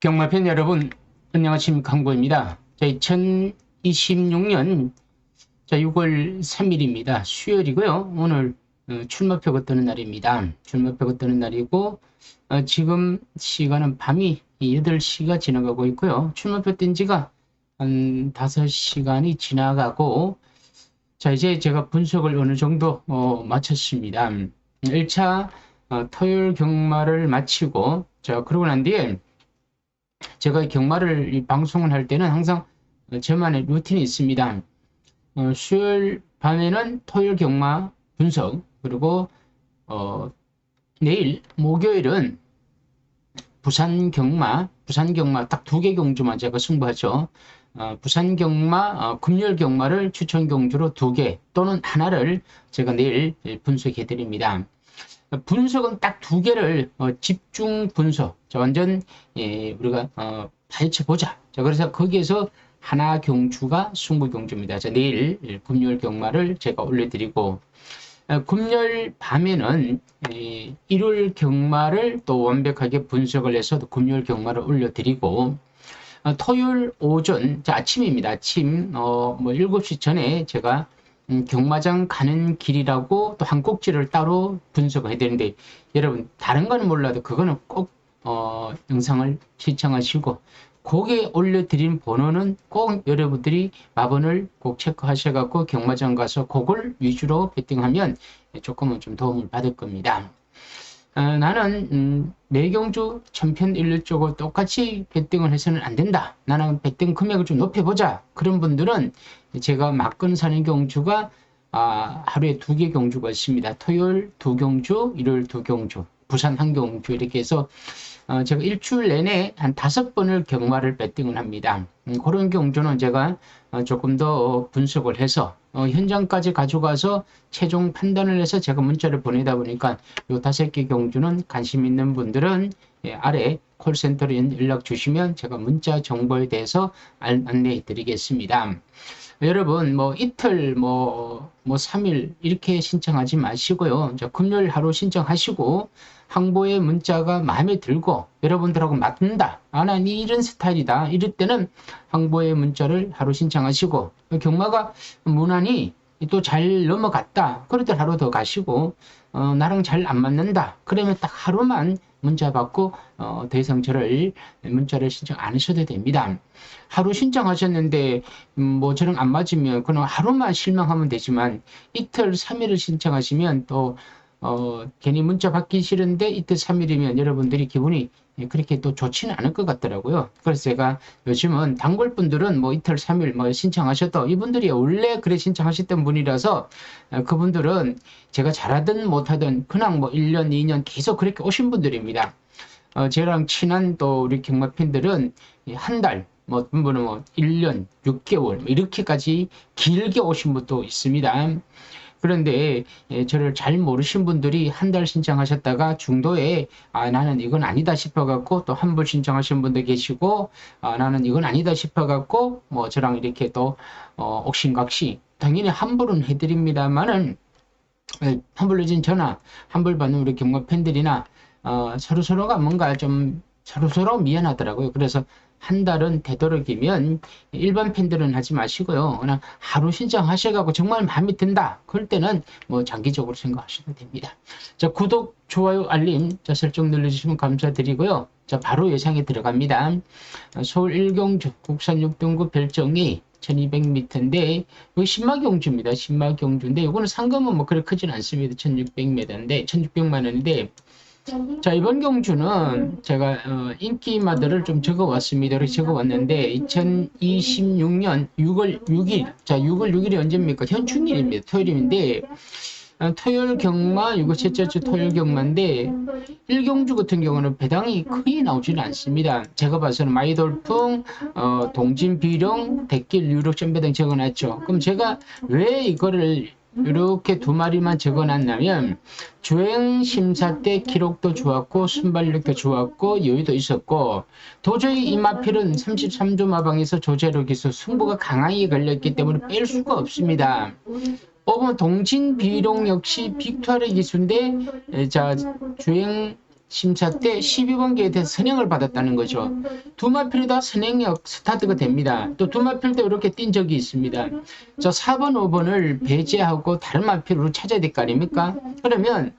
경마팬 여러분, 안녕하십니까. 항보입니다. 2026년 6월 3일입니다. 수요일이고요. 오늘 출마표가 뜨는 날입니다. 출마표가 뜨는 날이고, 지금 시간은 밤이 8시가 지나가고 있고요. 출마표 뜬 지가 한 5시간이 지나가고, 자, 이제 제가 분석을 어느 정도 마쳤습니다. 1차 토요일 경마를 마치고, 자, 그러고 난 뒤에 제가 경마를 방송을 할 때는 항상 저만의 루틴이 있습니다. 수요일 밤에는 토요일 경마 분석, 그리고 내일 목요일은 부산 경마 딱 2개 경주만 제가 승부하죠. 부산 경마, 금요일 경마를 추천 경주로 2개 또는 하나를 제가 내일 분석해 드립니다. 분석은 딱 2개를 집중 분석, 완전 우리가 파헤쳐 보자. 자, 그래서 거기에서 하나 경주가 승부 경주입니다. 자, 내일 금요일 경마를 제가 올려드리고, 금요일 밤에는 일요일 경마를 또 완벽하게 분석을 해서 금요일 경마를 올려드리고, 토요일 오전, 자, 아침입니다. 아침 7시 전에 제가 경마장 가는 길이라고 또 한 꼭지를 따로 분석을 해야 되는데, 여러분 다른 거는 몰라도 그거는 꼭 영상을 시청하시고 거기에 올려드린 번호는 꼭 여러분들이 마번을 꼭 체크하셔갖고 경마장 가서 그걸 위주로 베팅하면 조금은 좀 도움을 받을 겁니다. 나는 매경주 천편 일률 쪽으로 똑같이 베팅을 해서는 안 된다. 나는 베팅 금액을 좀 높여보자. 그런 분들은 제가 막건 사는 경주가 하루에 2개 경주가 있습니다. 토요일 2경주, 일요일 2경주, 부산 1경주 이렇게 해서 제가 일주일 내내 한 5번을 경마를 베팅을 합니다. 그런 경주는 제가 조금 더 분석을 해서 현장까지 가져가서 최종 판단을 해서 제가 문자를 보내다 보니까 요 5개 경주는 관심 있는 분들은 아래 콜센터로 연락 주시면 제가 문자 정보에 대해서 안내해 드리겠습니다. 여러분 이틀 3일 이렇게 신청하지 마시고요. 금요일 하루 신청하시고 항보의 문자가 마음에 들고 여러분들하고 맞는다, 난 이런 스타일이다, 이럴 때는 항보의 문자를 하루 신청하시고, 경마가 무난히 또 잘 넘어갔다 그럴 때 하루 더 가시고, 나랑 잘 안 맞는다 그러면 딱 하루만 문자 받고 더 이상 문자를 신청 안 하셔도 됩니다. 하루 신청하셨는데 저랑 안 맞으면 그냥 하루만 실망하면 되지만, 이틀 3일을 신청하시면 또 괜히 문자 받기 싫은데 이틀 3일이면 여러분들이 기분이 그렇게 또 좋지는 않을 것 같더라고요. 그래서 제가 요즘은 단골분들은 이틀 3일 신청하셔도, 이분들이 원래 그래 신청하셨던 분이라서 그분들은 제가 잘하든 못하든 그냥 1년 2년 계속 그렇게 오신 분들입니다. 저랑 친한 또 우리 경마팬들은 한 달, 분은 1년 6개월 이렇게까지 길게 오신 분도 있습니다. 그런데 저를 잘 모르신 분들이 한 달 신청하셨다가 중도에 나는 이건 아니다 싶어갖고 또 환불 신청하신 분도 계시고, 나는 이건 아니다 싶어갖고 저랑 이렇게 또 옥신각신, 당연히 환불은 해드립니다만은 환불 늦은 전화, 환불 받는 우리 경마 팬들이나 서로가 뭔가 좀 서로 미안하더라고요. 그래서 한 달은 되도록이면 일반 팬들은 하지 마시고요. 그냥 하루 신청하셔가지고 정말 마음에 든다 그럴 때는 장기적으로 생각하셔도 됩니다. 자, 구독, 좋아요, 알림 설정 눌러주시면 감사드리고요. 자, 바로 예상에 들어갑니다. 서울 1경주 국산 6등급 별정이 1200m인데 여기 신마경주입니다. 신마경주인데 이거는 상금은 그렇게 크진 않습니다. 1600m인데 1600만 원인데, 자, 이번 경주는 제가 인기마들을 좀 적어왔습니다. 이렇게 적어왔는데 2026년 6월 6일, 자, 6월 6일이 언제입니까? 현충일입니다. 토요일인데 토요일 경마, 이거 셋째 주 토요일 경마인데 일경주 같은 경우는 배당이 크게 나오지는 않습니다. 제가 봐서는 마이돌풍, 동진비룡, 대길, 유력, 전배당 적어놨죠. 그럼 제가 왜 이거를 이렇게 두 마리만 적어놨냐면 주행 심사 때 기록도 좋았고 순발력도 좋았고 여유도 있었고 도저히 이 마필은 33조 마방에서 조제로 기수 승부가 강하게 걸렸기 때문에 뺄 수가 없습니다. 동진비룡 역시 빅투아르 기수인데 자 주행 심사 때 12번기에 대해서 선행을 받았다는 거죠. 두 마필이 다 선행력 스타트가 됩니다. 또 두 마필도 이렇게 뛴 적이 있습니다. 저 4번, 5번을 배제하고 다른 마필로 찾아야 될 거 아닙니까? 그러면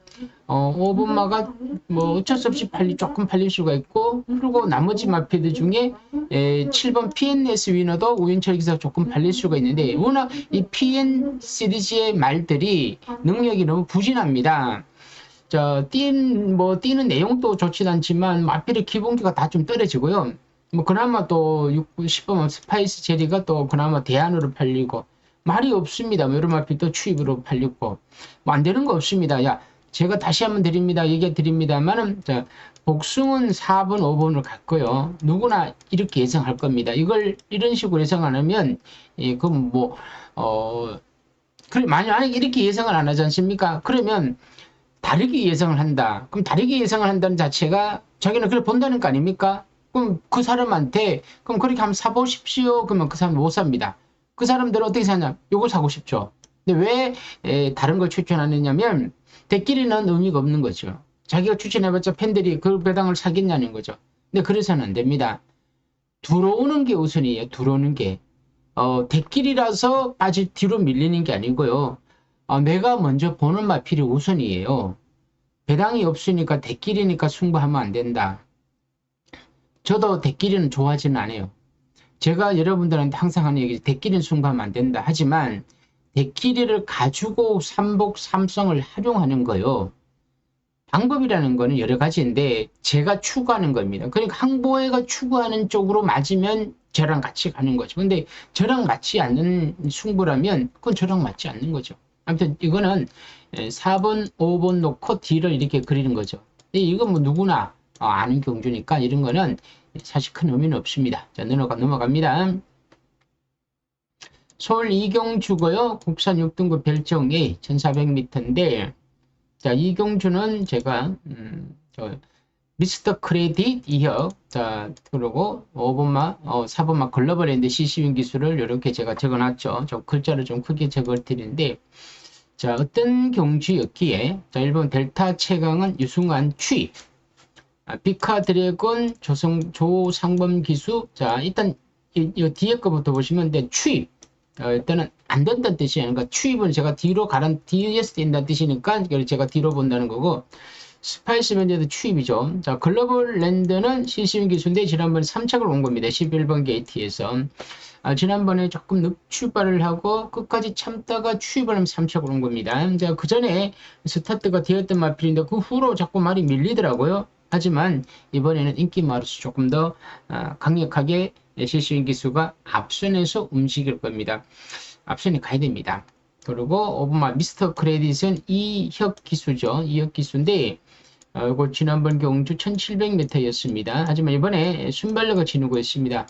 5번마가 뭐 어쩔 수 없이 조금 팔릴 수가 있고 그리고 나머지 마필들 중에 7번 PNS 위너도 우윤철 기사 조금 팔릴 수가 있는데 워낙 이 PN 시리즈의 말들이 능력이 너무 부진합니다. 뛰는 내용도 좋진 않지만 마필의 기본기가 다 좀 떨어지고요. 뭐 그나마 또 10번 스파이스 제리가 또 그나마 대안으로 팔리고 말이 없습니다. 여러 마필도 추입으로 팔리고 뭐 안 되는 거 없습니다. 제가 다시 한번 얘기해 드립니다만은 복숭은 4번, 5번으로 갔고요. 누구나 이렇게 예상할 겁니다. 이걸 이런 식으로 예상 안 하면 그럼 그래 만약에 이렇게 예상을 안 하지 않습니까? 그러면 다르게 예상을 한다. 그럼 다르게 예상을 한다는 자체가 자기는 그걸 본다는 거 아닙니까? 그럼 그 사람한테 그럼 그렇게 한번 사보십시오. 그러면 그 사람 못 삽니다. 그 사람들은 어떻게 사냐? 요거 사고 싶죠. 근데 왜 다른 걸 추천하느냐면 대끼리는 의미가 없는 거죠. 자기가 추천해봤자 팬들이 그 배당을 사겠냐는 거죠. 근데 그래서는 안 됩니다. 들어오는 게 우선이에요. 들어오는 게. 대끼리라서 아직 뒤로 밀리는 게 아니고요. 내가 먼저 보는 마필이 우선이에요. 배당이 없으니까 대끼리니까 승부하면 안 된다. 저도 대끼리는 좋아하지는 않아요. 제가 여러분들한테 항상 하는 얘기, 대끼리는 승부하면 안 된다. 하지만 대끼리를 가지고 삼복 삼성을 활용하는 거요. 방법이라는 거는 여러 가지인데 제가 추구하는 겁니다. 그러니까 항보회가 추구하는 쪽으로 맞으면 저랑 같이 가는 거죠. 근데 저랑 맞지 않는 승부라면 그건 저랑 맞지 않는 거죠. 아무튼 이거는 4번, 5번 놓고 D를 이렇게 그리는 거죠. 이건 뭐 누구나 아는 경주니까 이런 거는 사실 큰 의미는 없습니다. 자, 넘어갑니다. 서울 이경주고요. 국산 6등급 별정 A 1400m인데 자, 이경주는 제가 미스터 크레딧 2혁 자, 그리고 4번마 글로벌랜드 CC윈 기술을 이렇게 제가 적어놨죠. 저 글자를 좀 크게 적을 드리는데 자, 어떤 경주였기에 자, 1번 델타 최강은 유승환 추입 비카 드래곤 조상범 기수 자, 일단 이 뒤에 거부터 보시면 추입 일단은 안 된다는 뜻이 아니라 추입은 제가 뒤로 뒤에서 뛴다는 뜻이니까 제가 뒤로 본다는 거고 스파이스 면제도 추입이죠. 자, 글로벌 랜드는 CC윈 기수인데 지난번에 3착을 온 겁니다. 11번 게이트에서. 지난번에 조금 출발을 하고 끝까지 참다가 추입을 하면 3착을 온 겁니다. 자, 그 전에 스타트가 되었던 마필인데 그 후로 자꾸 말이 밀리더라고요. 하지만 이번에는 인기 마루스 조금 더 강력하게 CC윈 기수가 앞선에서 움직일 겁니다. 앞선에 가야 됩니다. 그리고 오버마 미스터 크레딧은 이혁 기수죠. 이혁 기수인데 이거 지난번 경주 1700m였습니다. 하지만 이번에 순발력을 지니고 있습니다.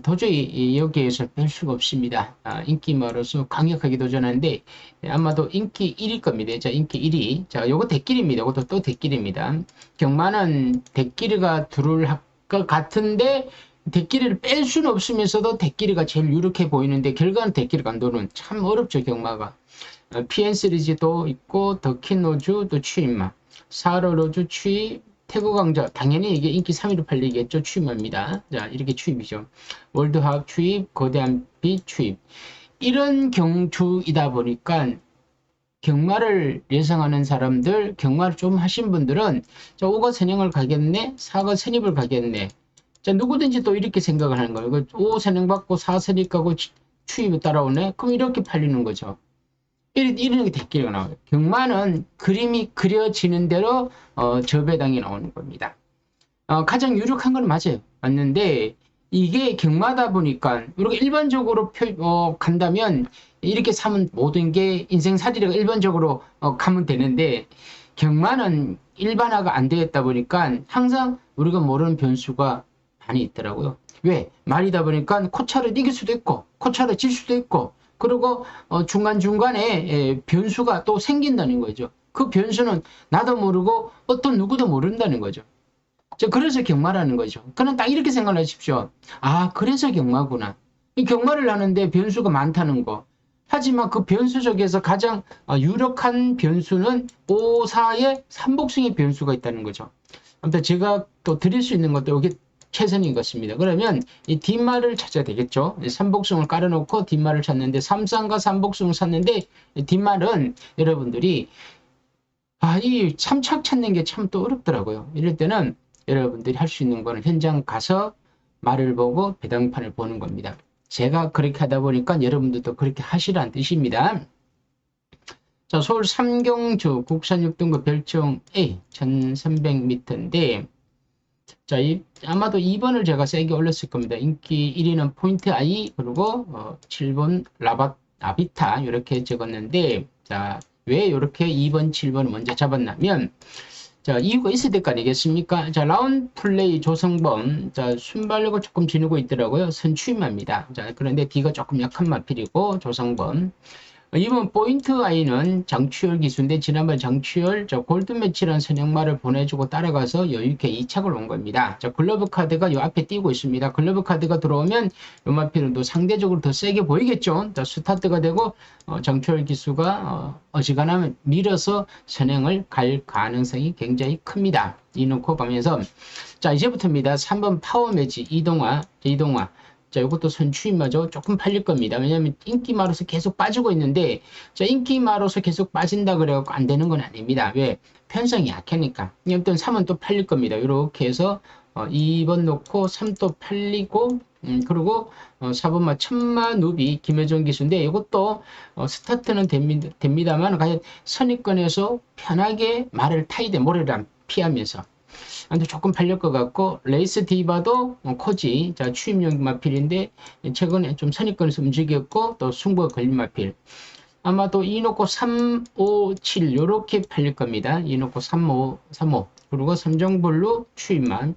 도저히 여기에서 뺄 수가 없습니다. 인기마로서 강력하게 도전하는데 아마도 인기 1일 겁니다. 자, 인기 1위. 자, 요거 대길입니다. 이것도 또 대길입니다. 경마는 대길이가 들어올 것 같은데 대끼리를 뺄 수는 없으면서도 대끼리가 제일 유력해 보이는데 결과는 대끼리 감도는 참 어렵죠. 경마가 PN 시리즈도 있고 더킨로즈 또 추임마 사로로즈 추입 태국왕자 당연히 이게 인기 3위로 팔리겠죠. 추임마입니다. 자, 이렇게 추입이죠. 월드합 추입 거대한 빛 추입 이런 경주이다 보니까 경마를 예상하는 사람들 경마를 좀 하신 분들은 5가 선행을 가겠네 4가 선입을 가겠네 자, 누구든지 또 이렇게 생각을 하는 거예요. 5 선행받고 4 선입하고 추입이 따라오네? 그럼 이렇게 팔리는 거죠. 이런 게 대끼리가 나와요. 경마는 그림이 그려지는 대로 저배당이 나오는 겁니다. 가장 유력한 건 맞아요. 맞는데 이게 경마다 보니까 우리가 일반적으로 간다면 이렇게 사면 모든 게 인생살이가 일반적으로 가면 되는데 경마는 일반화가 안 되었다 보니까 항상 우리가 모르는 변수가 많이 있더라고요. 왜? 말이다 보니까 코차를 이길 수도 있고 코차를 질 수도 있고 그리고 중간중간에 변수가 또 생긴다는 거죠. 그 변수는 나도 모르고 어떤 누구도 모른다는 거죠. 그래서 경마라는 거죠. 그는 딱 이렇게 생각을 하십시오. 아, 그래서 경마구나. 이 경마를 하는데 변수가 많다는 거. 하지만 그 변수 속에서 가장 유력한 변수는 5, 4의 삼복승의 변수가 있다는 거죠. 아무튼 제가 또 드릴 수 있는 것도 여기 최선인 것입니다. 그러면 이 뒷말을 찾아야 되겠죠. 삼복승을 깔아놓고 뒷말을 찾는데 삼쌍과 삼복승을 찾는데 뒷말은 여러분들이 이 참착 찾는 게 참 또 어렵더라고요. 이럴 때는 여러분들이 할 수 있는 거는 현장 가서 말을 보고 배당판을 보는 겁니다. 제가 그렇게 하다 보니까 여러분들도 그렇게 하시라는 뜻입니다. 자, 서울 삼경주 국산 6등급 별청 A 1300m인데 자, 아마도 2번을 제가 세게 올렸을 겁니다. 인기 1위는 포인트 I 그리고 7번 라비타 이렇게 적었는데 자, 왜 이렇게 2번, 7번을 먼저 잡았냐면 자, 이유가 있을 때 거 아니겠습니까? 자, 라운드 플레이 조성범. 자, 순발력을 조금 지니고 있더라고요. 선취입니다. 자, 그런데 D가 조금 약한 마필이고, 조성범. 이번 포인트 I는 장추열 기수인데, 지난번 장추열, 골드 매치라는 선행말을 보내주고 따라가서 여유있게 2착을 온 겁니다. 자, 글러브 카드가 요 앞에 띄고 있습니다. 글러브 카드가 들어오면 요 마필은 또 상대적으로 더 세게 보이겠죠? 자, 스타트가 되고, 장추열 기수가, 어지간하면 밀어서 선행을 갈 가능성이 굉장히 큽니다. 이놓고 가면서, 자, 이제부터입니다. 3번 파워 매치 이동화. 자, 이것도 선추임마저 조금 팔릴 겁니다. 왜냐하면 인기마로서 계속 빠지고 있는데, 자, 인기마로서 계속 빠진다 그래갖고 안 되는 건 아닙니다. 왜? 편성이 약하니까. 아무튼 3은 또 팔릴 겁니다. 이렇게 해서 2번 놓고 3 또 팔리고, 그리고 4번마 천마 누비 김혜정 기수인데 이것도 스타트는 됩니다만 과연 선입권에서 편하게 말을 타이드 모래를 안 피하면서 근데 조금 팔릴 것 같고 레이스 디바도 코지 자 추임용 마필인데 최근에 좀 선입권에서 움직였고 또 승부가 걸린 마필 아마도 이놓고 3, 5, 7 이렇게 팔릴 겁니다. 이놓고 3, 5 그리고 삼정블루 추임만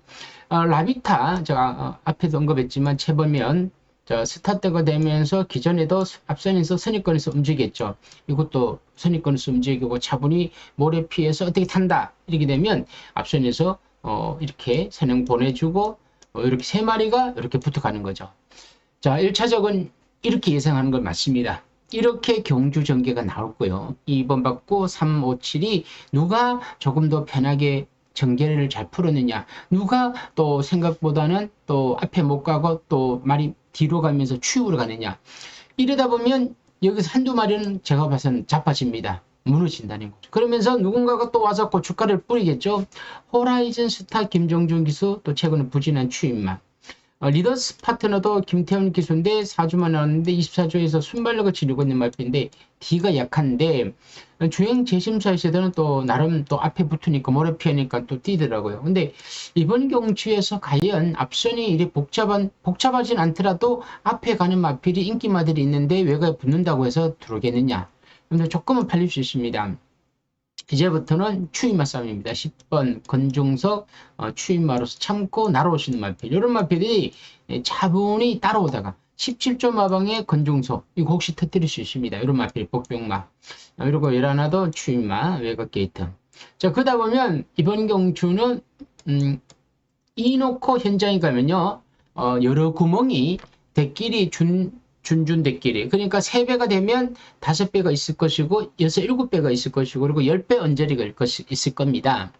라비타 제가 앞에도 언급했지만 재보면 스타트가 되면서 기존에도 앞선에서 선입권에서 움직였죠. 이것도 선입권에서 움직이고 차분히 모래 피해서 어떻게 탄다 이렇게 되면 앞선에서 이렇게 선행 보내주고 이렇게 세 마리가 이렇게 붙어가는 거죠. 자, 1차적은 이렇게 예상하는 건 맞습니다. 이렇게 경주 전개가 나올 거예요. 2번 받고 3, 5, 7이 누가 조금 더 편하게 전개를 잘 풀었느냐 누가 또 생각보다는 또 앞에 못 가고 또 말이 뒤로 가면서 추격으로 가느냐 이러다 보면 여기서 한두 마리는 제가 봐서는 자빠집니다. 무너진다는 거죠. 그러면서 누군가가 또 와서 고춧가루를 뿌리겠죠. 호라이즌 스타 김종준 기수 또 최근에 부진한 추임만 리더스 파트너도 김태훈 기수인데 4주만 나왔는데 24주에서 순발력을 지니고 있는 말인데 D가 약한데 주행 재심사에서는 또 나름 또 앞에 붙으니까 모래 피하니까 또 뛰더라고요. 근데 이번 경주에서 과연 앞선이 이렇게 복잡하진 않더라도 앞에 가는 마필이 인기마들이 있는데 외곽에 붙는다고 해서 들어오겠느냐. 근데 조금은 팔릴 수 있습니다. 이제부터는 추임마 싸움입니다. 10번 건중석 추임마로서 참고 날아오시는 마필. 이런 마필이 차분히 따라오다가 17조 마방의 건중석 이거 혹시 터뜨릴 수 있습니다. 이런 마필 복병마. 그리고 열하나도 추임마 외곽 게이트. 자 그러다 보면 이번 경주는 이놓고 현장에 가면요 여러 구멍이 대끼리 준대끼리 그러니까 3배가 되면 5배가 있을 것이고 6, 7배가 있을 것이고 그리고 10배 언저리가 있을 겁니다.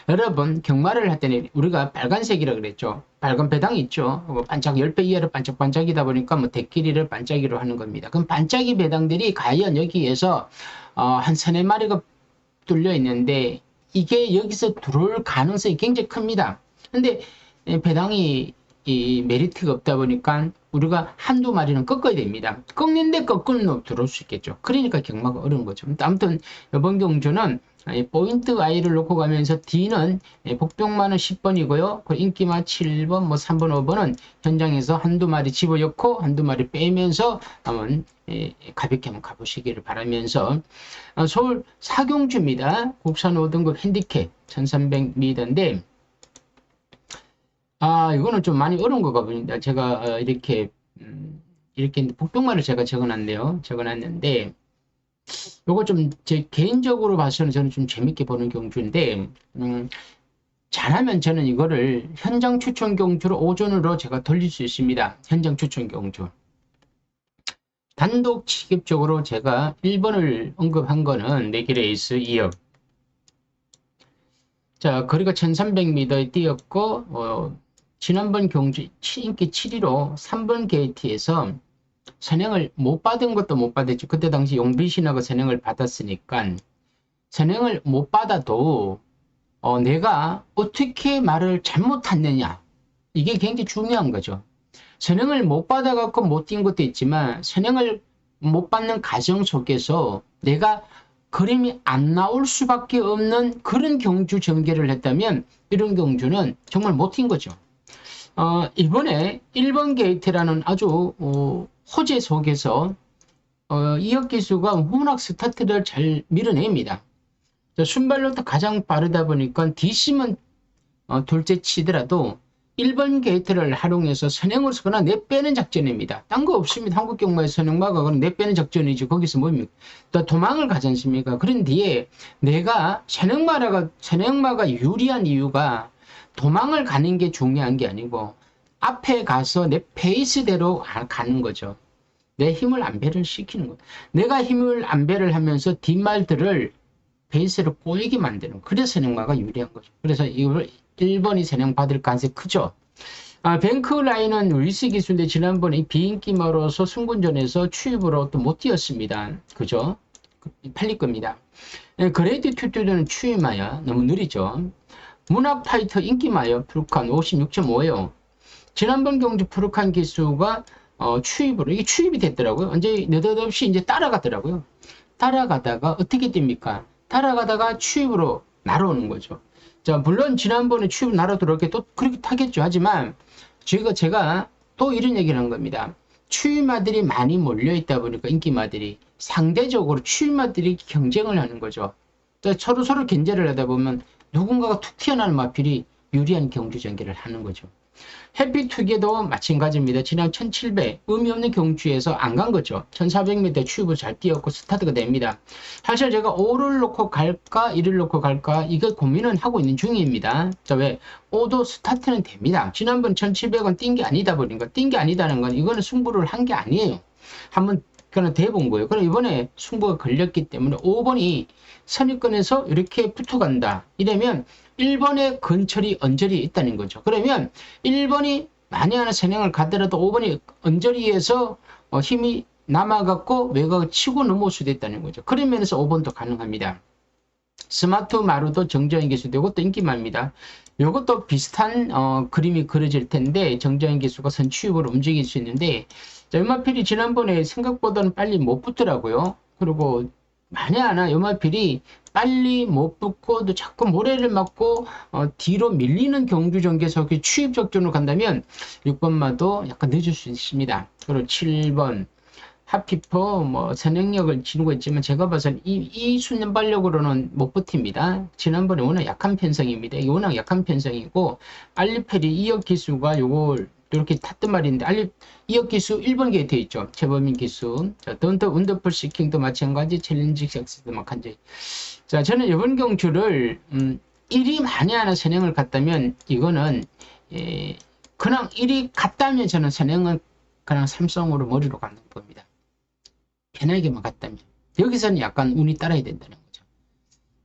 여러분 경마를 할 때는 우리가 빨간색이라 그랬죠. 빨간 배당이 있죠. 반짝 10배 이하로 반짝반짝이다 보니까 뭐 대끼리를 반짝이로 하는 겁니다. 그럼 반짝이 배당들이 과연 여기에서 한 3-4마리가 뚫려 있는데 이게 여기서 들어올 가능성이 굉장히 큽니다. 근데 배당이 이 메리트가 없다 보니까 우리가 한두 마리는 꺾어야 됩니다. 꺾는데 꺾을 놈 들어올 수 있겠죠. 그러니까 경마가 어려운 거죠. 아무튼 이번 경주는 포인트 I를 놓고 가면서 D는 복병마는 10번이고요. 인기마 7번, 뭐 3번, 5번은 현장에서 한두 마리 집어넣고 한두 마리 빼면서 한번 가볍게 한번 가보시기를 바라면서 서울 사경주입니다. 국산 5등급 핸디캡 1300m인데 이거는 좀 많이 어려운 것 같습니다. 제가 이렇게 복병마를 제가 적어놨는데 요거 좀 제 개인적으로 봐서는 저는 좀 재밌게 보는 경주인데 잘하면 저는 이거를 현장 추천 경주로 오전으로 제가 돌릴 수 있습니다. 현장 추천 경주. 단독 직접적으로 제가 1번을 언급한 거는 내기레이스 2억. 자, 거리가 1300m에 뛰었고 지난번 경주 인기 7위로 3번 게이트에서 선행을 못 받은 것도 못 받았죠. 그때 당시 용비신하고 선행을 받았으니까 선행을 못 받아도 내가 어떻게 말을 잘못했느냐 이게 굉장히 중요한 거죠. 선행을 못 받아갖고 못 뛴 것도 있지만 선행을 못 받는 과정 속에서 내가 그림이 안 나올 수밖에 없는 그런 경주 전개를 했다면 이런 경주는 정말 못 뛴 거죠. 이번에 1번 게이트라는 아주 호재 속에서 이혁 기수가 워낙 스타트를 잘 밀어냅니다. 순발로도 가장 빠르다 보니까 뒷심은 둘째 치더라도 1번 게이트를 활용해서 선행을 서거나 내빼는 작전입니다. 딴 거 없습니다. 한국 경마의 선행마가 내빼는 작전이지 거기서 뭡니까? 또 도망을 가지 않습니까? 그런 뒤에 내가 선행마가 유리한 이유가 도망을 가는 게 중요한 게 아니고 앞에 가서 내 페이스대로 가는 거죠. 내 힘을 안배를 시키는 거예요. 내가 힘을 안배를 하면서 뒷말들을 베이스를 꼬이게 만드는 거예요. 그래서 선행마가 유리한 거죠. 그래서 이걸 1번이 선행 받을 가능성이 크죠. 뱅크 라인은 루이스 기수인데 지난번에 비인기마로서 승군전에서 추입으로 또 못 뛰었습니다. 그죠? 팔릴 겁니다. 그레이드 튜튜드는 추입마야. 너무 느리죠. 문학 파이터 인기마요. 프루칸 56.5예요. 지난번 경주 프루칸 기수가 추입으로 이게 추입이 됐더라고요. 언제 느닷없이 이제 따라가더라고요. 따라가다가 어떻게 됩니까? 따라가다가 추입으로 날아오는 거죠. 자, 물론 지난번에 추입 날아들어오게 또 그렇게 타겠죠. 하지만 제가 또 이런 얘기를 한 겁니다. 추입마들이 많이 몰려있다 보니까 인기마들이 상대적으로 추입마들이 경쟁을 하는 거죠. 서로 견제를 하다 보면 누군가가 툭 튀어나오는 마필이 유리한 경주 전개를 하는 거죠. 해피투게도 마찬가지입니다. 지난 1700 의미 없는 경주에서 안 간 거죠. 1400m 추입을 잘 뛰었고 스타트가 됩니다. 사실 제가 5를 놓고 갈까 1을 놓고 갈까 이거 고민은 하고 있는 중입니다. 자, 왜 5도 스타트는 됩니다. 지난번 1700은 뛴 게 아니다 보니까 뛴 게 아니다는 건 이거는 승부를 한 게 아니에요. 한번 그냥 대본 거예요. 그럼 이번에 승부가 걸렸기 때문에 5번이 선입권에서 이렇게 붙어간다. 이러면 1번의 근처리 언저리 있다는 거죠. 그러면 1번이 만에 하나 선행을 가더라도 5번이 언저리에서 힘이 남아갖고 외곽을 치고 넘어올 수도 있다는 거죠. 그런 면에서 5번도 가능합니다. 스마트 마루도 정저행 기수도 이것도 인기마입니다. 이것도 비슷한 그림이 그려질 텐데 정저행 기수가 선취입으로 움직일 수 있는데 연마필이 지난번에 생각보다는 빨리 못 붙더라고요. 그리고 만에 하나 연마필이 빨리 못 붙고 또 자꾸 모래를 맞고 뒤로 밀리는 경주 전개에서 추입 적전으로 간다면 6번마도 약간 늦을 수 있습니다. 그리고 7번 하피퍼 선행력을 지니고 있지만 제가 봐서는 이 순연발력으로는 못 버팁니다. 지난번에 워낙 약한 편성입니다. 이게 워낙 약한 편성이고 알리페리 2억 기수가 요걸 이렇게 탔던 말인데 이억 기수 1번 게이트에 있죠. 재범인 기수. 자, 던터 원더풀 시킹도 마찬가지, 챌린지 섹스도 마찬가지. 자, 저는 이번 경주를 1위 만에 하나 선행을 갔다면 이거는 그냥 1위 갔다면 저는 선행은 그냥 삼성으로 머리로 가는 겁니다. 편하게만 갔다면. 여기서는 약간 운이 따라야 된다는 거죠.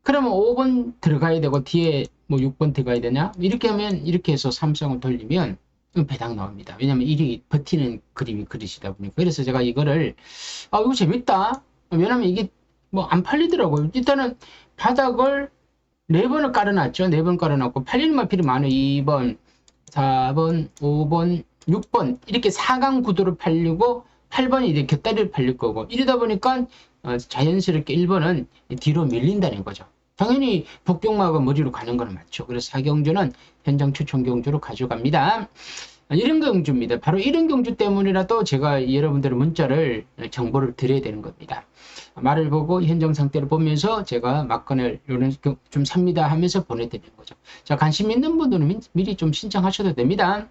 그러면 5번 들어가야 되고 뒤에 6번 들어가야 되냐? 이렇게 하면 이렇게 해서 삼성을 돌리면 배당 나옵니다. 왜냐면 1위 버티는 그림이 그리시다 보니까. 그래서 제가 이거를 이거 재밌다. 왜냐면 이게 안 팔리더라고요. 일단은 바닥을 4번을 깔아놨죠. 4번 깔아놨고 팔리는 마필이 많아요. 2번, 4번, 5번, 6번 이렇게 4강 구도로 팔리고 8번이 이렇게 곁다리로 팔릴 거고 이러다 보니까 자연스럽게 1번은 뒤로 밀린다는 거죠. 당연히 복경마가 머리로 가는 건 맞죠. 그래서 4경주는 현장 추천 경주로 가져갑니다. 이런 경주입니다. 바로 이런 경주 때문이라도 제가 여러분들의 문자를 정보를 드려야 되는 겁니다. 말을 보고 현장 상태를 보면서 제가 막건을 좀 삽니다 하면서 보내드리는 거죠. 자, 관심 있는 분들은 미리 좀 신청하셔도 됩니다.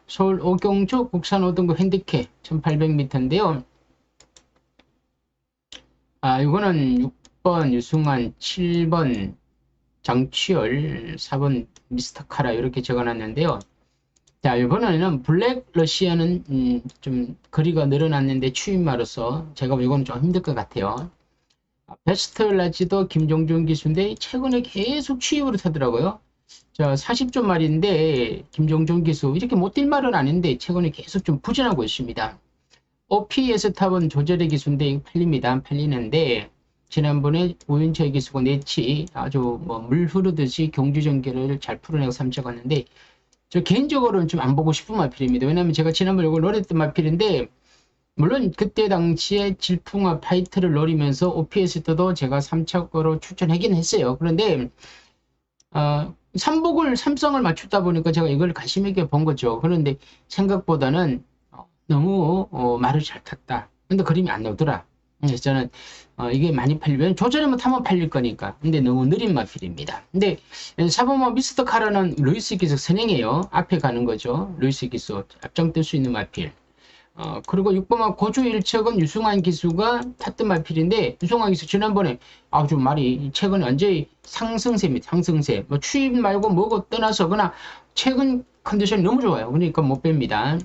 서울 오경주 국산 5등급 핸디캡 1800m인데요. 이거는 6번 유승환, 7번 장치열, 4번 미스터 카라 이렇게 적어놨는데요. 자, 이번에는 블랙 러시아는 좀 거리가 늘어났는데 추임마로서 제가 이거는 좀 힘들 것 같아요. 베스트 라지도 김종준 기수인데 최근에 계속 추임으로 타더라고요. 자, 40점 말인데 김종준 기수 이렇게 못 뛸 말은 아닌데 최근에 계속 좀 부진하고 있습니다. OPS 탑은 조절의 기수인데 팔립니다. 팔리는데 지난번에 우윤철 기수가 내치 아주 물 흐르듯이 경주 전개를 잘 풀어내고 3차 갔는데 저 개인적으로는 좀 안 보고 싶은 마필입니다. 왜냐면 제가 지난번에 이걸 노렸던 마필인데 물론 그때 당시에 질풍화 파이트를 노리면서 OPS도 제가 3차거로 추천하긴 했어요. 그런데 삼성을 맞추다 보니까 제가 이걸 관심 있게 본 거죠. 그런데 생각보다는 너무 말을 잘 탔다. 근데 그림이 안 나오더라. 그래서 저는 이게 많이 팔리면 조절하면 타면 팔릴 거니까. 근데 너무 느린 마필입니다. 근데 4번 미스터 카라는 루이스 기수 선행이에요. 앞에 가는 거죠. 루이스 기수 앞장뜰 수 있는 마필. 그리고 6번 고주 1척은 유승환 기수가 탔던 마필인데 유승환 기수 지난번에 아주 말이 최근 완전히 상승세입니다. 상승세. 뭐 추입 말고 뭐고 떠나서 그냥 최근 컨디션이 너무 좋아요. 그러니까 못 뺍니다.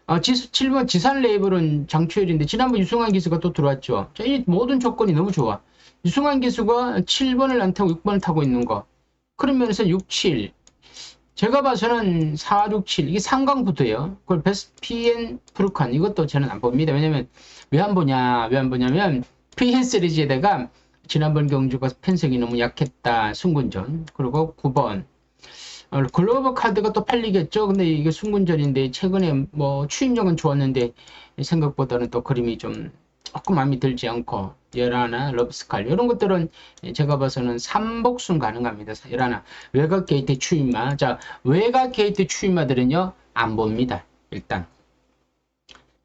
7번 지산 레이블은 장추열인데 지난번 유승환 기수가 또 들어왔죠. 자, 이 모든 조건이 너무 좋아. 유승환 기수가 7번을 안 타고 6번을 타고 있는 거. 그런 면에서 6, 7. 제가 봐서는 4, 6, 7. 이게 상강부터예요. 그걸 베스트 PN 프루칸. 이것도 저는 안 봅니다. 왜냐면 왜 안 보냐면 PN 시리즈에다가 지난번 경주가 편성이 너무 약했다. 승군전. 그리고 9번. 글로벌 카드가 또 팔리겠죠. 근데 이게 순군전인데 최근에 뭐 추임력은 좋았는데 생각보다는 또 그림이 좀 조금 마음에 들지 않고 열하나 러브스칼 이런 것들은 제가 봐서는 3복순 가능합니다. 열하나 외곽 게이트 추임마. 자, 외곽 게이트 추임마들은요 안 봅니다. 일단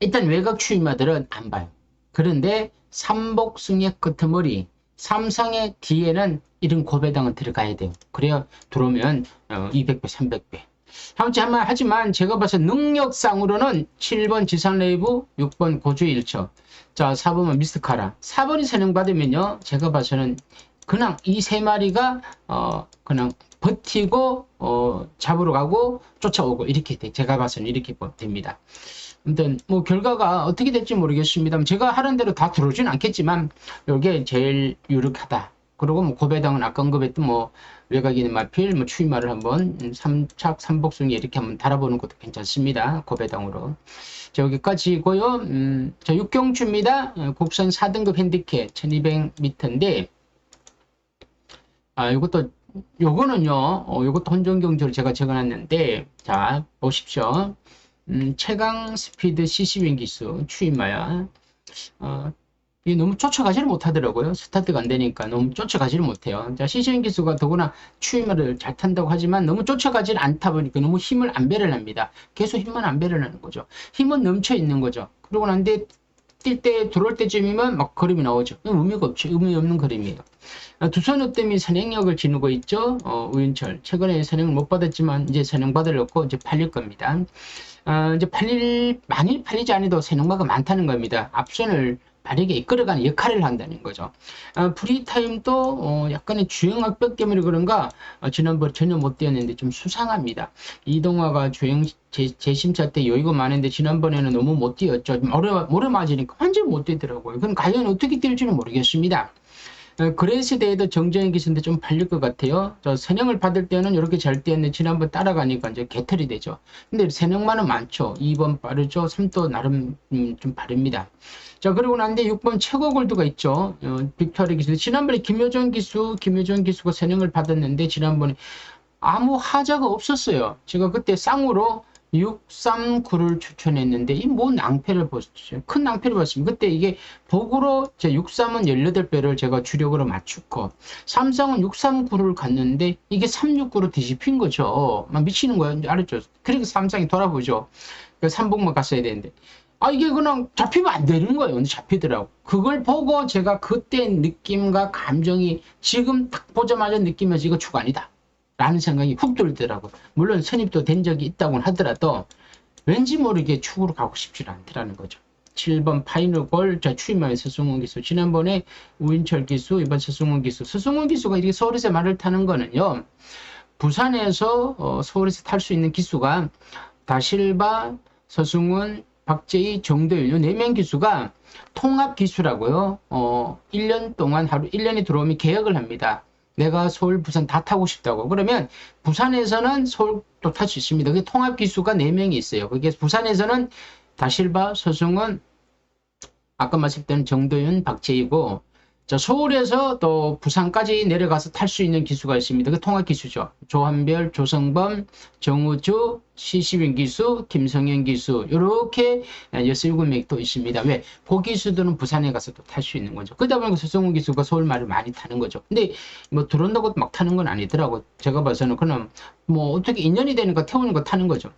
외곽 추임마들은 안 봐요. 그런데 3복승의 끄트머리 삼성의 뒤에는 이런 고배당은 들어가야 돼요. 그래야 들어오면 200배, 300배. 하지만 제가 봐서 능력상으로는 7번 지산레이브, 6번 고주 1척. 자, 4번은 미스카라. 4번이 선행받으면요. 제가 봐서는 그냥 이 세 마리가 그냥 버티고 잡으러 가고 쫓아오고 이렇게 돼. 제가 봐서는 이렇게 됩니다. 아무튼 뭐 결과가 어떻게 될지 모르겠습니다. 제가 하는 대로 다 들어오진 않겠지만 이게 제일 유력하다. 그리고 뭐 고배당은 아까 언급했던 뭐 외곽에 있는 마필, 뭐 추임마를 한번 3착 3복숭이 이렇게 한번 달아보는 것도 괜찮습니다. 고배당으로. 자, 여기까지고요. 자, 6경주입니다. 국산 4등급 핸디캡 1200m인데 요거는요. 요것도 혼전경주로 제가 적어놨는데 자, 보십시오. 최강 스피드 CC빈 기수 추임마야. 이게 너무 쫓아가지를 못하더라고요. 스타트가 안 되니까 너무 쫓아가지를 못해요. 자, CC빈 기수가 더구나 추임마를 잘 탄다고 하지만 너무 쫓아가지를 않다 보니까 너무 힘을 안 배를 합니다. 계속 힘만 안 배를 하는 거죠. 힘은 넘쳐 있는 거죠. 그러고 난데 뛸 때 들어올 때쯤이면 막 그림이 나오죠. 의미가 없죠. 의미 없는 그림이에요. 두산 롯데미 선행력을 지니고 있죠. 우윤철 최근에 선행을 못 받았지만 이제 선행 받으려고 이제 팔릴 겁니다. 이제 많이 팔리지 않아도 선행마가 많다는 겁니다. 앞선을 빠르게 이끌어가는 역할을 한다는 거죠. 프리타임도 약간의 주행 악벽 때문에 그런가 지난번에 전혀 못 뛰었는데 좀 수상합니다. 이동화가 주행 재심차 때 여유가 많은데 지난번에는 너무 못 뛰었죠. 오래 맞으니까 완전히 못 뛰더라고요. 그럼 과연 어떻게 뛸지는 모르겠습니다. 그레이스 대회도 정정의 기수인데 좀 팔릴 것 같아요. 선행을 받을 때는 이렇게 잘 뛰었는데 지난번 따라가니까 이제 개털이 되죠. 근데 선행만은 많죠. 2번 빠르죠. 3도 나름 좀 빠릅니다. 자, 그리고 난데 6번 최고 골드가 있죠. 빅토리 기수. 지난번에 김효정 기수가 선행을 받았는데 지난번에 아무 하자가 없었어요. 제가 그때 쌍으로 639를 추천했는데 이 뭐 낭패를 봤죠. 큰 낭패를 봤습니다. 그때 이게 복으로 63은 18배를 제가 주력으로 맞추고 삼성은 639를 갔는데 이게 369로 뒤집힌 거죠. 막 미치는 거예요. 알았죠? 그러니까 삼성이 돌아보죠. 그 삼복만 갔어야 되는데 이게 그냥 잡히면 안 되는 거예요. 근데 잡히더라고. 그걸 보고 제가 그때 느낌과 감정이 지금 딱 보자마자 느끼면서 이거 주관이다 라는 생각이 훅 들더라고. 물론 선입도 된 적이 있다고는 하더라도 왠지 모르게 축으로 가고 싶지 않더라는 거죠. 7번 파이널골, 자, 추임하의 서승원 기수. 지난번에 우인철 기수, 이번 서승원 기수. 서승원 기수가 이렇게 서울에서 말을 타는 거는요, 부산에서 서울에서 탈 수 있는 기수가 다실바, 서승원, 박재희, 정도윤, 이 4명 기수가 통합 기수라고요. 1년 동안 1년이 들어오면 계약을 합니다. 내가 서울, 부산 다 타고 싶다고. 그러면 부산에서는 서울도 탈 수 있습니다. 그게 통합 기수가 4명이 있어요. 그게 부산에서는 다실바, 서승원, 아까 말씀드린 정도윤, 박재희고, 서울에서 또 부산까지 내려가서 탈 수 있는 기수가 있습니다. 그 통합 기수죠. 조한별, 조성범, 정우주, 시시빈 기수, 김성현 기수, 이렇게 6-7명이 또 있습니다. 왜? 그 기수들은 부산에 가서 또 탈 수 있는 거죠. 그러다 보니까 서성훈 기수가 서울 말을 많이 타는 거죠. 근데 뭐 들어온다고 막 타는 건 아니더라고. 제가 봐서는 그냥 뭐 어떻게 인연이 되니까 태우는 타는 거죠.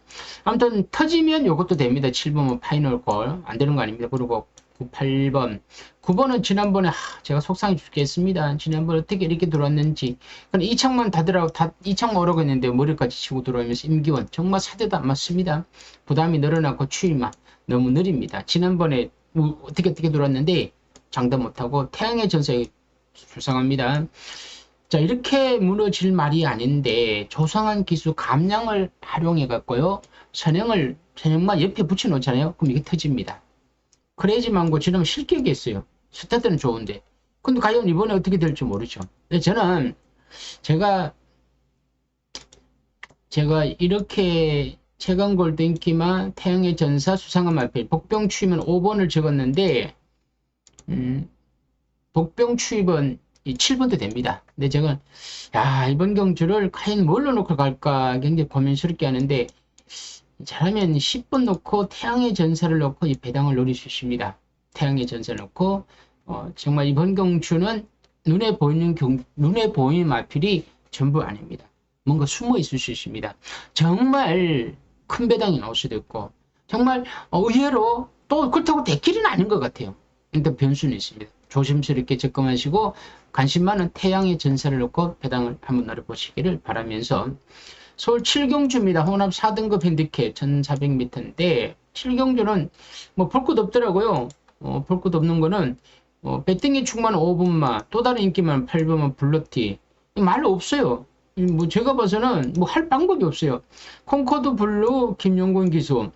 아무튼 터지면 이것도 됩니다. 7번 파이널 골. 안 되는 거 아닙니다. 그리고 8번. 9번은 지난번에 제가 속상해 죽겠습니다. 지난번에 어떻게 이렇게 들어왔는지. 그럼 이창만 이창만 오라고 했는데 머리까지 치고 들어오면서 임기원. 정말 사대도 안 맞습니다. 부담이 늘어나고 추임만 너무 느립니다. 지난번에 어떻게 들어왔는데 장담 못하고 태양의 전사에 불쌍합니다. 자, 이렇게 무너질 말이 아닌데 조성한 기수 감량을 활용해 갖고요. 선행만 옆에 붙여 놓잖아요. 그럼 이게 터집니다. 크레이지 망고 지나면 실격이 있어요. 스타트는 좋은데. 근데 과연 이번에 어떻게 될지 모르죠. 근데 저는 제가 이렇게 최강 골든키마 태양의 전사 수상한 말필 복병 추입은 5번을 적었는데 복병 추입은 7번도 됩니다. 근데 제가 이번 경주를 과연 뭘로 놓고 갈까 굉장히 고민스럽게 하는데 잘하면 10번 놓고 태양의 전사를 놓고 이 배당을 노릴 수 있습니다. 태양의 전사를 놓고 정말 이번 경주는 눈에 보이는 마필이 전부 아닙니다. 뭔가 숨어 있을 수 있습니다. 정말 큰 배당이 나올 수도 있고 정말 의외로 또 그렇다고 대길은 아닌 것 같아요. 일단 변수는 있습니다. 조심스럽게 접근하시고 관심 많은 태양의 전사를 놓고 배당을 한번 노려보시기를 바라면서 서울 7경주입니다. 혼합 4등급 핸디캡 1400m인데 7경주는 뭐 볼 것 없더라고요. 볼 것 없는 거는 배팅이 충만 5분마 또 다른 인기만 8번만 블러티 말 없어요. 뭐 제가 봐서는 뭐 할 방법이 없어요. 콩코드 블루 김용곤 기수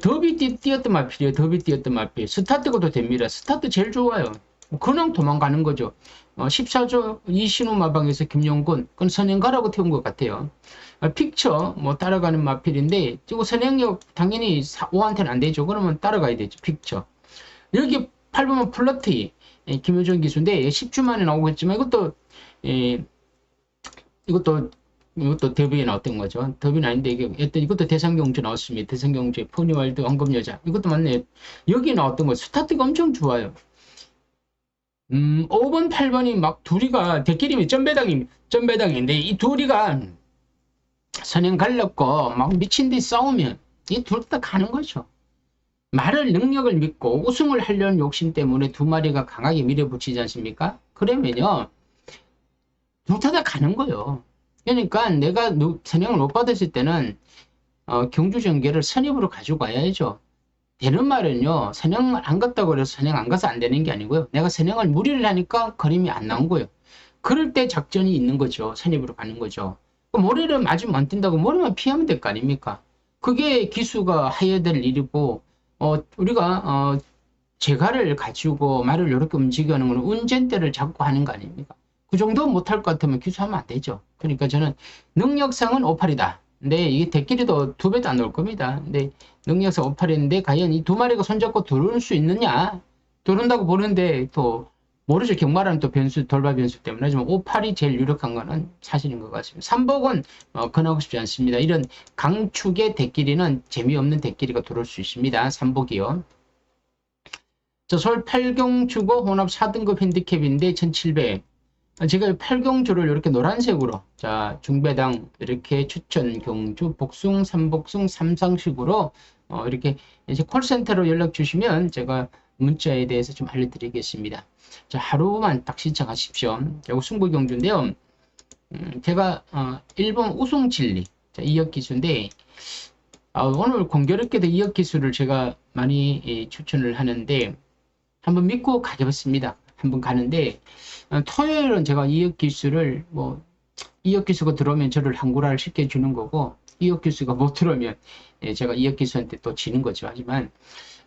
더비 뛰었던 마필이에요. 더비 뛰었던 마필 스타트가도 됩니다. 스타트 제일 좋아요. 그냥 도망가는 거죠. 14조 이신우 마방에서 김용곤 그건 선행가라고 태운 것 같아요. 픽처 뭐 따라가는 마필인데 이거 선행력 당연히 5한테는 안 되죠. 그러면 따라가야 되죠. 픽처 여기 8번은 플러티 김효정 기수인데 10주 만에 나오겠지만 이것도 더비에 나왔던 거죠. 더비는 아닌데 이것도 대상경주 나왔습니다. 대상경주에 포니월드 황금여자 이것도 맞네요. 여기 나왔던 거 스타트가 엄청 좋아요. 5번 8번이 막 둘이가 대끼리면 점배당인데 이 둘이가 선행 갈렸고 막 미친 듯이 싸우면 이 둘 다 가는 거죠. 말을 능력을 믿고 우승을 하려는 욕심 때문에 두 마리가 강하게 밀어붙이지 않습니까? 그러면요 둘 다 가는 거예요. 그러니까 내가 선행을 못 받았을 때는 경주 전개를 선입으로 가지고 가야죠. 되는 말은요 선행을 안 갔다고 해서 선행 안 가서 안 되는 게 아니고요. 내가 선행을 무리를 하니까 그림이 안 나온 거예요. 그럴 때 작전이 있는 거죠. 선입으로 가는 거죠. 모래를 맞으면 안 뛴다고 모래만 피하면 될 거 아닙니까? 그게 기수가 해야 될 일이고 우리가 재갈을 가지고 말을 이렇게 움직이는 건 운전대를 잡고 하는 거 아닙니까? 그 정도 못할 것 같으면 기수하면 안 되죠. 그러니까 저는 능력상은 58이다. 근데 이게 대끼리도 2배도 안 나올 겁니다. 근데 능력상 58인데 과연 이 두 마리가 손잡고 들어올 수 있느냐? 들어온다고 보는데 또 모르죠. 경마라는 또 변수, 돌발 변수 때문에. 하지만 5, 8이 제일 유력한 거는 사실인 것 같습니다. 삼복은 권하고 싶지 않습니다. 이런 강축의 대끼리는 재미없는 대끼리가 들어올 수 있습니다. 삼복이요. 자, 서울 8경주고 혼합 4등급 핸디캡인데 1700. 제가 8경주를 이렇게 노란색으로, 자, 중배당 이렇게 추천 경주 복숭, 삼복숭, 삼상식으로 이렇게 이제 콜센터로 연락 주시면 제가 문자에 대해서 좀 알려드리겠습니다. 자, 하루만 딱 신청하십시오. 그리고 승부경주인데요. 제가 1번 우승진리, 자, 이역 기수인데 오늘 공교롭게도 이역 기수를 제가 많이 추천을 하는데 한번 믿고 가져봤습니다. 한번 가는데 토요일은 제가 이역 기수를 이역 기수가 들어오면 저를 한구라를 시켜주는 거고 이역 기수가 못 들어오면 제가 이역 기수한테 또 지는 거죠. 하지만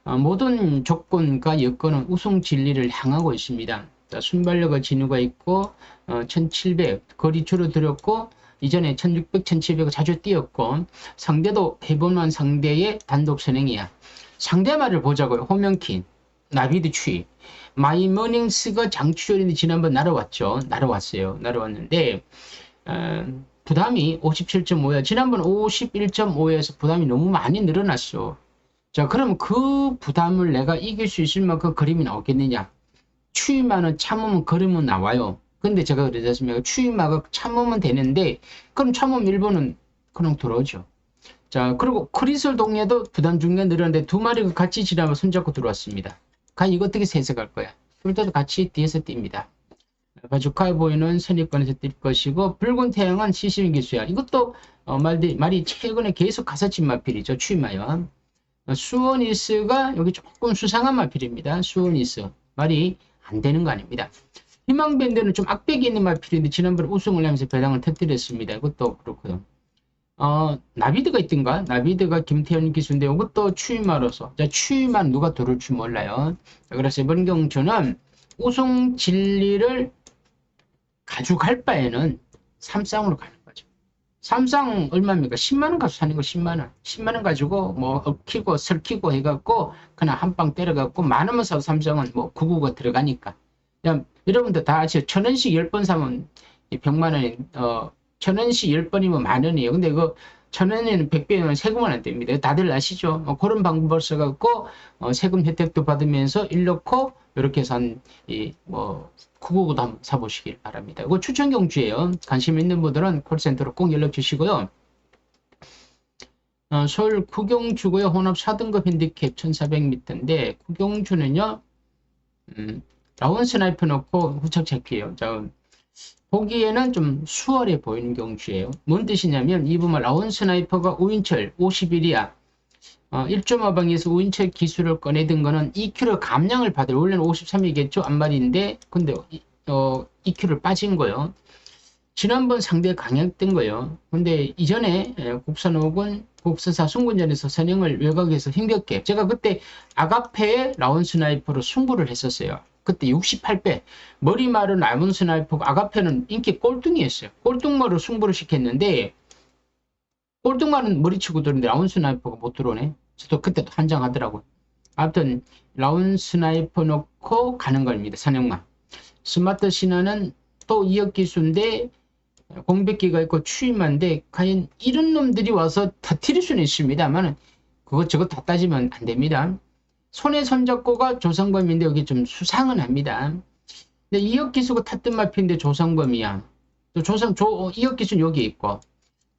모든 조건과 여건은 우승 진리를 향하고 있습니다. 순발력과 진우가 있고 1700 거리 줄어들었고 이전에 1600, 1700을 자주 뛰었고 상대도 해볼만 상대의 단독 선행이야. 상대 말을 보자고요. 호명킨, 나비드 추이, 마이머닝스가 장추열인데 지난번 날아왔는데 부담이 57.5야. 지난번 51.5에서 부담이 너무 많이 늘어났어. 자, 그럼 그 부담을 내가 이길 수 있을 만큼 그림이 나오겠느냐? 추위만은 참으면 그림은 나와요. 근데 제가 그러지 않습니까? 추위마가 참으면 되는데 그럼 참으면 일본은 그냥 들어오죠. 자, 그리고 크리슬 동해도 부담 중간 늘었는데 두 마리가 같이 지나면 손잡고 들어왔습니다. 과연 이거 어떻게 해석할 거야? 둘도 같이 뒤에서 뜁니다. 바주카이 보이는 선입관에서 뛸 것이고 붉은 태양은 시시민 기수야. 이것도 말이 최근에 계속 가사친 마필이죠. 추위마요. 수원이스가 여기 조금 수상한 마필입니다. 수원이스 말이 안 되는 거 아닙니다. 희망밴드는 좀 악백이 있는 마필인데 지난번에 우승을 하면서 배당을 터뜨렸습니다. 이것도 그렇고요. 나비드가 있던가? 나비드가 김태현 기수인데 이것도 추위마로서. 자, 추위만 누가 들을 줄 몰라요. 자, 그래서 이번 경주는 우승 진리를 가져갈 바에는 삼쌍으로 가는 거죠. 삼쌍 얼마입니까? 10만원 가서 사는 거 10만원. 10만원 가지고 엎키고 설키고 해갖고 그냥 한 방 때려갖고 만원만 사도 삼쌍은 999가 들어가니까. 그냥 여러분들 다 아시죠? 1000원씩 10번 사면 100만원이 1000원씩 10번이면 만원이에요. 근데 이거 1000원에는 100배면 세금은 안 됩니다. 다들 아시죠? 그런 방법을 써갖고 세금 혜택도 받으면서 일놓고 이렇게 해서 구구구도 한번 사보시길 바랍니다. 이거 추천 경주예요. 관심 있는 분들은 콜센터로 꼭 연락 주시고요. 서울 구경주고요. 혼합 4등급 핸디캡 1400m인데 구경주는요. 라운 스나이퍼 넣고 후착 잡기예요. 자, 보기에는 좀 수월해 보이는 경주예요. 뭔 뜻이냐면 이분은 라운 스나이퍼가 우인철 51이야. 1.5방에서 우인철 기술을 꺼내든 거는 2kg 감량을 받을 원래는 53이겠죠 앞마리인데 근데 2kg 빠진 거예요. 지난번 상대 강약된 거예요. 근데 이전에 국산 혹은 국서사 승군전에서 선행을 외곽에서 힘겹게 제가 그때 아가페의 라운 스나이퍼로 승부를 했었어요. 그때 68배 머리 마른 라운 스나이퍼가 아가페는 인기 꼴등이었어요. 꼴등마로 승부를 시켰는데 꼴등마는 머리치고 들었는데 라운 스나이퍼가 못 들어오네. 저도 그때도 한장하더라고요. 아무튼 라운 스나이퍼 놓고 가는 겁니다. 사냥만. 스마트 신화는 또 2억 기수인데 공백기가 있고 추임한데 과연 이런 놈들이 와서 터뜨릴 수는 있습니다만 그것 저것 다 따지면 안 됩니다. 손에 손잡고가 조상범인데 여기 좀 수상은 합니다. 근데 2억 기수가 탔던 마피인데 조상범이야. 또 2억 기수는 여기 있고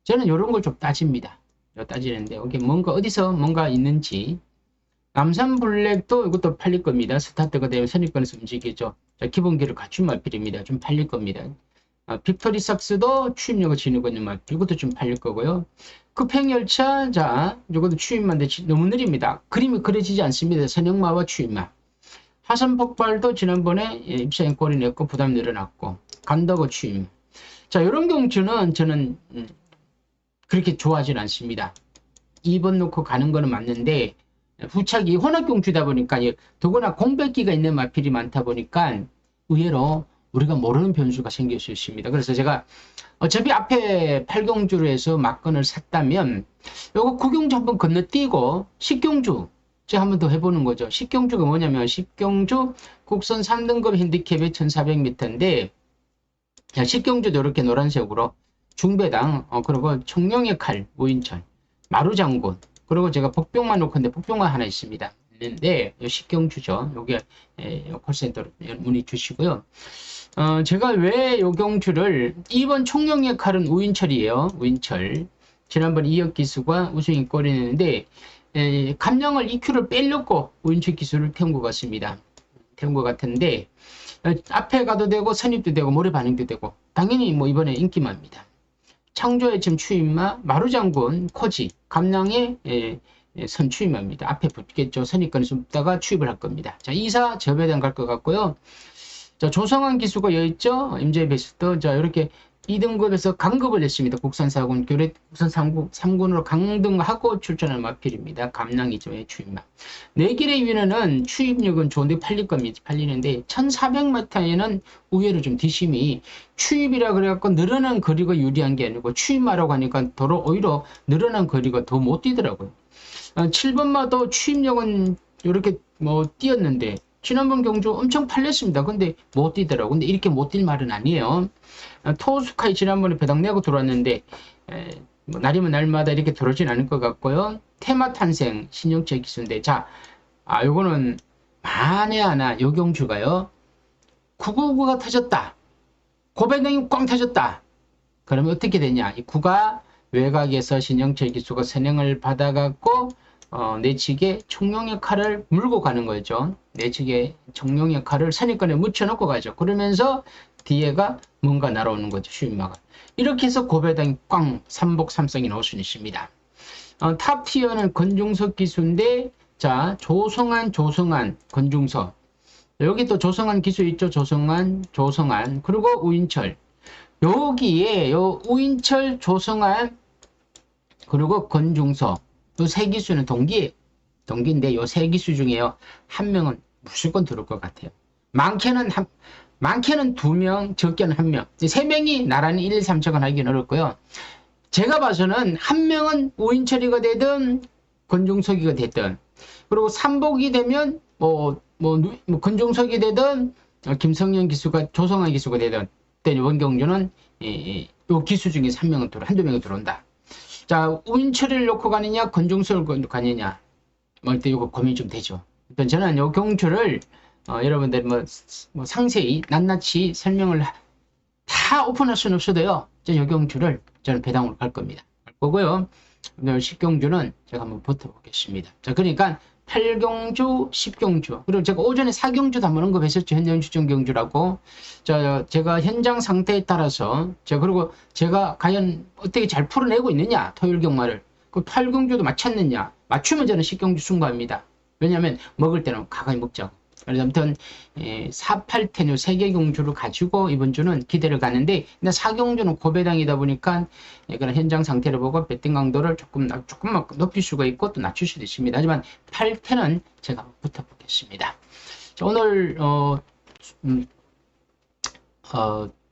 저는 이런 걸 좀 따집니다. 따지는데 여기 뭔가 어디서 뭔가 있는지. 남산 블랙도 이것도 팔릴 겁니다. 스타트가 되면 선입관에서 움직이죠. 자, 기본기를 갖춘 마필입니다. 좀 팔릴 겁니다. 빅토리 삭스도 추임력을 지니고 있는 마필. 이것도 좀 팔릴 거고요. 급행열차, 자, 이것도 추임마인데 너무 느립니다. 그림이 그려지지 않습니다. 선형마와 추임마. 화산 폭발도 지난번에 입사행 꼴이 냈고 부담 늘어났고 간다고 추임. 자, 이런 경주는 저는 그렇게 좋아하진 않습니다. 2번 놓고 가는 거는 맞는데 후착이 혼합경주다 보니까 더구나 공백기가 있는 마필이 많다 보니까 의외로 우리가 모르는 변수가 생길 수 있습니다. 그래서 제가 어차피 앞에 8경주로 해서 막건을 샀다면 요거 9경주 한번 건너뛰고 10경주 숙제 한 번 더 해보는 거죠. 10경주가 뭐냐면 10경주 국선 3등급 핸디캡의 1400m인데 10경주도 이렇게 노란색으로 중배당 그리고 청룡의 칼 우인철 마루장군 그리고 제가 복병만 놓고는데 복병만 하나 있습니다. 있는데 10경주죠. 요게 콜센터로 문의 주시고요. 제가 왜 요 경주를 2번 청룡의 칼은 우인철이에요. 우인철. 지난번 이혁 기수가 우승이 꼴이는데 감량을 EQ를 빼려고 우인철 기수를 태운 것 같습니다. 태운 것 같은데 앞에 가도 되고 선입도 되고 모래 반응도 되고 당연히 뭐 이번에 인기마입니다. 창조의 지금 추임마 마루장군 코지 감량의 선추임마입니다. 앞에 붙겠죠. 선입권에 숨다가 추입을 할 겁니다. 자 2사 접에대한 갈 것 같고요. 자 조성환 기수가 여기 있죠. 임재 베스트 자 이렇게 2등급에서 강급을 했습니다. 국산4군 교래 국산 3군으로 강등하고 출전한 마필입니다. 감량이죠. 추임마. 내길의 위너는 추입력은 좋은데 팔릴 겁니다. 팔리는데 1400m에는 의외로 좀 뒷심이 추입이라 그래갖고 늘어난 거리가 유리한 게 아니고 추입마라고 하니까 도로 오히려 늘어난 거리가 더 못 뛰더라고요. 7번마도 추입력은 이렇게 뭐 뛰었는데 지난번 경주 엄청 팔렸습니다. 근데 못 뛰더라고. 근데 이렇게 못 뛸 말은 아니에요. 토스카이 지난번에 배당 내고 들어왔는데 뭐 날이면 날마다 이렇게 들어오진 않을 것 같고요. 테마 탄생 신영철 기수인데 자, 요거는 만에 하나 요 경주가요. 999가 터졌다. 고배당이 꽝 터졌다. 그러면 어떻게 되냐? 이 9가 외곽에서 신영철 기수가 선행을 받아갖고 내측에 청룡의 칼을 물고 가는 거죠. 내측에 청룡의 칼을 선입권에 묻혀놓고 가죠. 그러면서 뒤에가 뭔가 날아오는 거죠. 슈임마가. 이렇게 해서 고배당이 꽝 삼복 삼성이 나올 수 있습니다. 탑티어는 건중석 기수인데 자 조성한 건중석 여기 또 조성한 기수 있죠. 조성한 그리고 우인철 여기에 요 우인철 조성한 그리고 건중석 요 세 기수는 동기인데 요 세 기수 중에요 한 명은 무조건 들어올 것 같아요. 많게는 2명, 적게는 1명. 3명이 나란히 1, 2, 3척은 하기는 어렵고요. 제가 봐서는 한 명은 우인철이가 되든 건중석이가 되든 그리고 3복이 되면 건중석이 되든 김성현 기수가 조성환 기수가 되든 이번 경주는 요 기수 중에 3명은 한두 명이 들어온다. 자, 우인철을 놓고 가느냐, 건중석을 놓고 가느냐. 뭐, 일단 이거 고민이 좀 되죠. 일단 저는 요 경주를, 여러분들 뭐 상세히, 낱낱이 설명을 다 오픈할 수는 없어도요. 요 경주를 저는 배당으로 갈 겁니다. 갈 거고요. 오늘 10경주는 제가 한번 붙어보겠습니다. 자, 그러니까 8경주, 10경주. 그리고 제가 오전에 4경주도 한번 언급했었죠. 현장 추천 경주라고. 자, 제가 현장 상태에 따라서, 그리고 제가 과연 어떻게 잘 풀어내고 있느냐, 토요일 경마를. 그 8경주도 맞췄느냐. 맞추면 저는 10경주 승부합니다. 왜냐하면 먹을 때는 가까이 먹자고. 그래서 아무튼 4, 8텐 3개 경주를 가지고 이번 주는 기대를 가는데 근데 4경주는 고배당이다 보니까 그런 현장 상태를 보고 배팅 강도를 조금만 높일 수가 있고 또 낮출 수도 있습니다. 하지만 8텐은 제가 붙어보겠습니다. 자, 오늘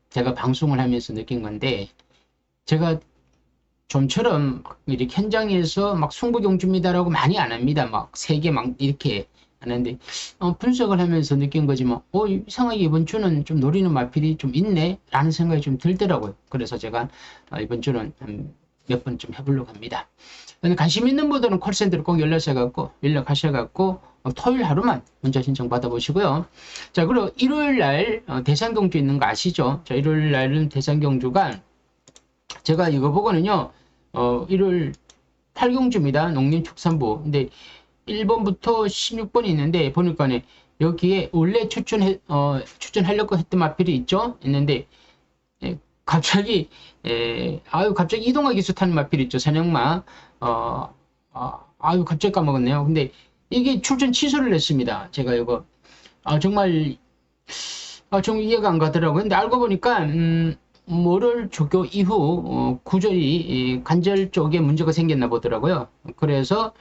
제가 방송을 하면서 느낀 건데 제가 좀처럼 이렇게 현장에서 막 승부경주입니다라고 많이 안 합니다. 막 3개 막 이렇게 하는데 분석을 하면서 느낀 거지만 이상하게 이번 주는 좀 노리는 마필이 좀 있네 라는 생각이 좀 들더라고요. 그래서 제가 이번 주는 몇 번 좀 해보려고 합니다. 관심 있는 분들은 콜센터로 꼭 연락하셔갖고 토요일 하루만 문자 신청 받아보시고요. 자, 그리고 일요일날 대산경주 있는 거 아시죠? 자, 일요일날은 대산경주가 제가 이거 보고는요 일요일 8경주입니다. 농림축산부. 근데 1번부터 16번이 있는데 보니까 여기에 원래 추천하려고 했던 마필이 있죠? 있는데 갑자기 갑자기 이동화 기수 타는 마필 있죠? 선영마. 갑자기 까먹었네요. 근데 이게 출전 취소를 했습니다. 제가 이거 정말 좀 이해가 안 가더라고요. 근데 알고 보니까 모럴 조교 이후 구절이 관절 쪽에 문제가 생겼나 보더라고요. 그래서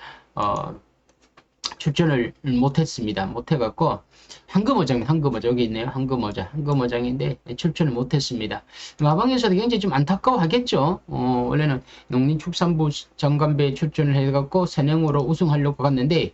출전을 못했습니다. 못해갖고 황금어장 여기 있네요. 황금어장인데 출전을 못했습니다. 마방에서도 굉장히 좀 안타까워하겠죠. 원래는 농림축산부 장관배 출전을 해갖고 선행으로 우승하려고 갔는데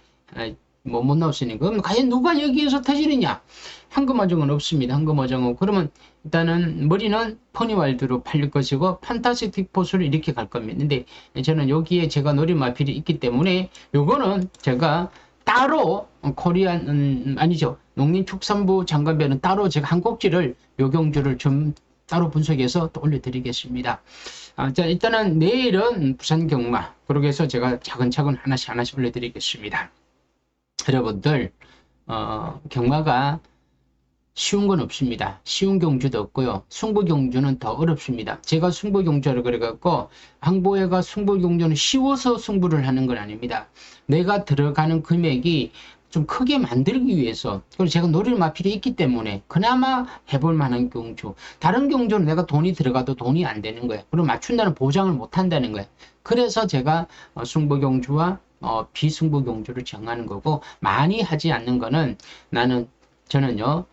뭐 못 나왔으니까. 그럼 과연 누가 여기에서 터지느냐? 황금어정은 없습니다. 황금어정은. 그러면 일단은 머리는 퍼니왈드로 팔릴 것이고 판타스틱 포스를 이렇게 갈 겁니다. 근데 저는 여기에 제가 노린 마필이 있기 때문에 요거는 제가 따로 코리안 아니죠. 농림축산부 장관배는 따로 제가 한 꼭지를 요 경주를 좀 따로 분석해서 또 올려드리겠습니다. 자, 일단은 내일은 부산 경마. 그렇게 해서 제가 차근차근 하나씩 올려드리겠습니다. 여러분들, 경마가 쉬운 건 없습니다. 쉬운 경주도 없고요. 승부 경주는 더 어렵습니다. 제가 승부 경주를 그래갖고 항보회가 승부 경주는 쉬워서 승부를 하는 건 아닙니다. 내가 들어가는 금액이 좀 크게 만들기 위해서, 그리고 제가 노릴 마필이 있기 때문에 그나마 해볼 만한 경주. 다른 경주는 내가 돈이 들어가도 돈이 안 되는 거예요. 그리고 맞춘다는 보장을 못 한다는 거예요. 그래서 제가 승부 경주와 비승부 경주를 정하는 거고, 많이 하지 않는 거는 저는요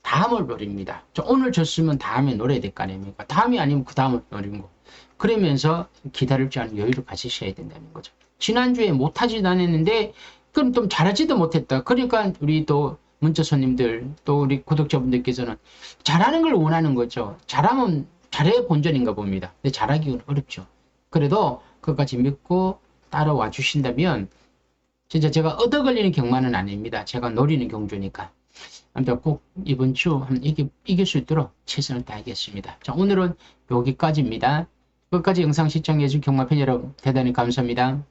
다음을 노립니다. 오늘 졌으면 다음에 노려야 될 거 아닙니까? 다음이 아니면 그 다음을 노리는 거. 그러면서 기다릴 줄 아는 여유를 가지셔야 된다는 거죠. 지난주에 못하지도 않았는데 그럼 좀 잘하지도 못했다. 그러니까 우리 또 문자 손님들 또 우리 구독자분들께서는 잘하는 걸 원하는 거죠. 잘하면 잘해 본전인가 봅니다. 근데 잘하기는 어렵죠. 그래도 그것까지 믿고 따라와 주신다면 진짜 제가 얻어 걸리는 경마는 아닙니다. 제가 노리는 경주니까. 아무튼 꼭 이번 주 한번 이길 수 있도록 최선을 다하겠습니다. 자, 오늘은 여기까지입니다. 끝까지 영상 시청해주신 경마팬 여러분 대단히 감사합니다.